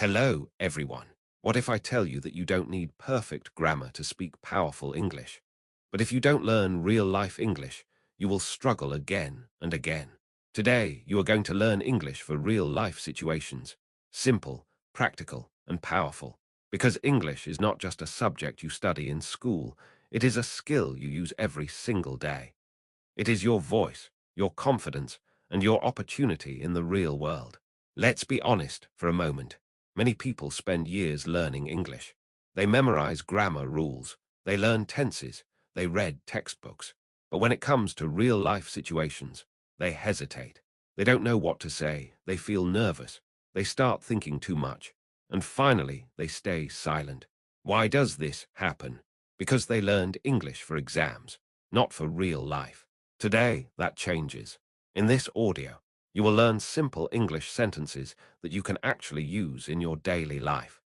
Hello, everyone. What if I tell you that you don't need perfect grammar to speak powerful English? But if you don't learn real-life English, you will struggle again and again. Today, you are going to learn English for real-life situations. Simple, practical, and powerful. Because English is not just a subject you study in school, it is a skill you use every single day. It is your voice, your confidence, and your opportunity in the real world. Let's be honest for a moment. Many people spend years learning English. They memorize grammar rules, they learn tenses, they read textbooks. But when it comes to real-life situations, they hesitate. They don't know what to say, they feel nervous, they start thinking too much, and finally they stay silent. Why does this happen? Because they learned English for exams, not for real life. Today, that changes. In this audio, you will learn simple English sentences that you can actually use in your daily life.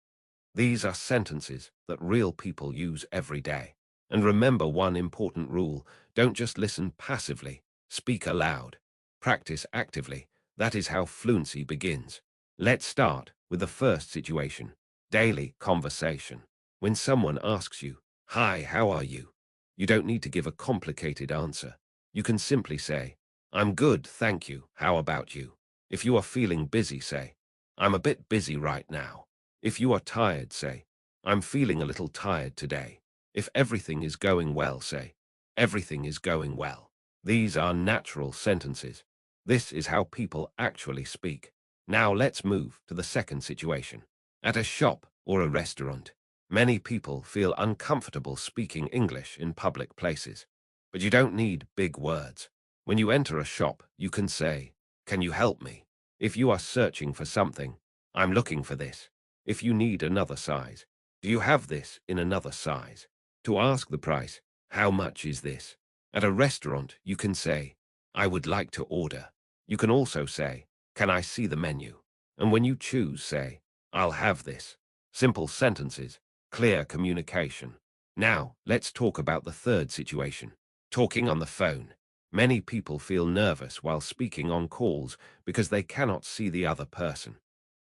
These are sentences that real people use every day. And remember one important rule: don't just listen passively, speak aloud. Practice actively. That is how fluency begins. Let's start with the first situation: daily conversation. When someone asks you, "Hi, how are you?" you don't need to give a complicated answer. You can simply say, "I'm good, thank you. How about you?" If you are feeling busy, say, "I'm a bit busy right now." If you are tired, say, "I'm feeling a little tired today." If everything is going well, say, "Everything is going well." These are natural sentences. This is how people actually speak. Now let's move to the second situation. At a shop or a restaurant, many people feel uncomfortable speaking English in public places. But you don't need big words. When you enter a shop, you can say, "Can you help me?" If you are searching for something, "I'm looking for this." If you need another size, "Do you have this in another size?" To ask the price, "How much is this?" At a restaurant, you can say, "I would like to order." You can also say, "Can I see the menu?" And when you choose, say, "I'll have this." Simple sentences, clear communication. Now, let's talk about the third situation: talking on the phone. Many people feel nervous while speaking on calls because they cannot see the other person.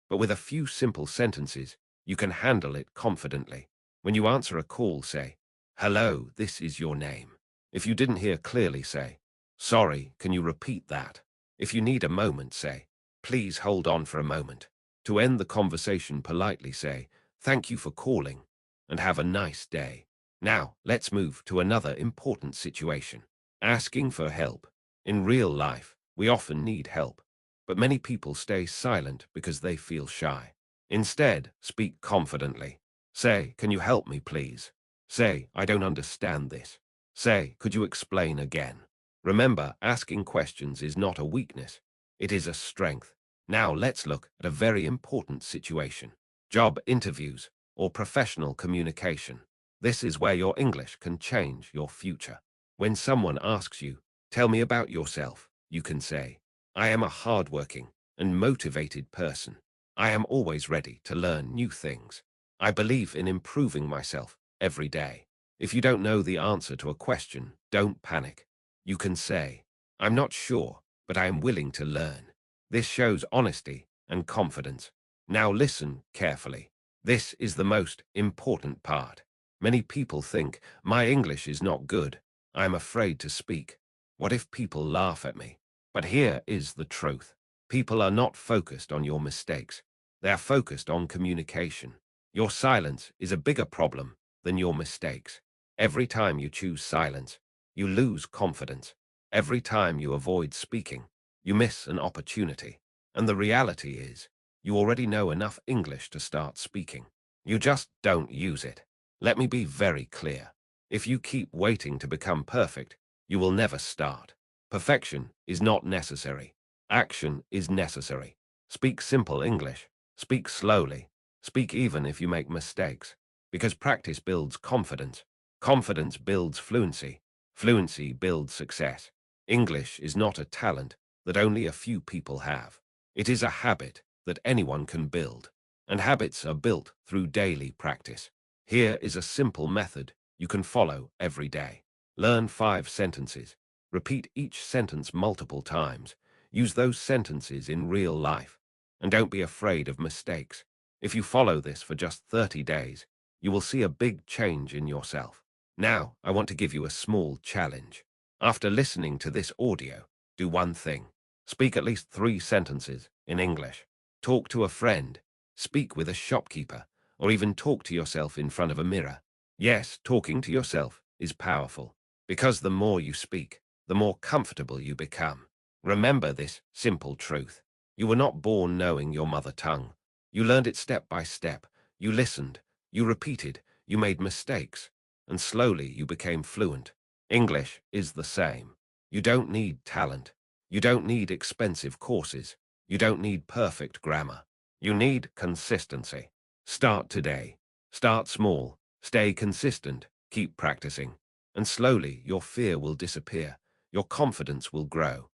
But with a few simple sentences, you can handle it confidently. When you answer a call, say, "Hello, this is your name." If you didn't hear clearly, say, "Sorry, can you repeat that?" If you need a moment, say, "Please hold on for a moment." To end the conversation politely, say, "Thank you for calling, and have a nice day." Now, let's move to another important situation: asking for help. In real life, we often need help, but many people stay silent because they feel shy. Instead, speak confidently. Say, "Can you help me, please?" Say, "I don't understand this." Say, "Could you explain again?" Remember, asking questions is not a weakness. It is a strength. Now let's look at a very important situation: job interviews or professional communication. This is where your English can change your future. When someone asks you, "Tell me about yourself," you can say, "I am a hardworking and motivated person. I am always ready to learn new things. I believe in improving myself every day." If you don't know the answer to a question, don't panic. You can say, "I'm not sure, but I am willing to learn." This shows honesty and confidence. Now listen carefully. This is the most important part. Many people think, "My English is not good. I am afraid to speak. What if people laugh at me?" But here is the truth. People are not focused on your mistakes. They are focused on communication. Your silence is a bigger problem than your mistakes. Every time you choose silence, you lose confidence. Every time you avoid speaking, you miss an opportunity. And the reality is, you already know enough English to start speaking. You just don't use it. Let me be very clear. If you keep waiting to become perfect, you will never start. Perfection is not necessary. Action is necessary. Speak simple English. Speak slowly. Speak even if you make mistakes. Because practice builds confidence. Confidence builds fluency. Fluency builds success. English is not a talent that only a few people have. It is a habit that anyone can build. And habits are built through daily practice. Here is a simple method you can follow every day. Learn 5 sentences. Repeat each sentence multiple times. Use those sentences in real life. And don't be afraid of mistakes. If you follow this for just 30 days, you will see a big change in yourself. Now, I want to give you a small challenge. After listening to this audio, do one thing. Speak at least 3 sentences in English. Talk to a friend, speak with a shopkeeper, or even talk to yourself in front of a mirror. Yes, talking to yourself is powerful, because the more you speak, the more comfortable you become. Remember this simple truth. You were not born knowing your mother tongue. You learned it step by step. You listened, you repeated, you made mistakes, and slowly you became fluent. English is the same. You don't need talent. You don't need expensive courses. You don't need perfect grammar. You need consistency. Start today. Start small. Stay consistent. Keep practicing. And slowly your fear will disappear. Your confidence will grow.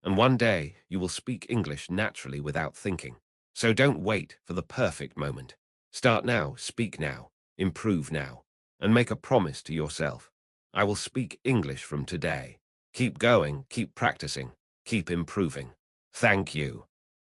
And one day you will speak English naturally without thinking. So don't wait for the perfect moment. Start now, speak now, improve now, and make a promise to yourself. I will speak English from today. Keep going, keep practicing, keep improving. Thank you.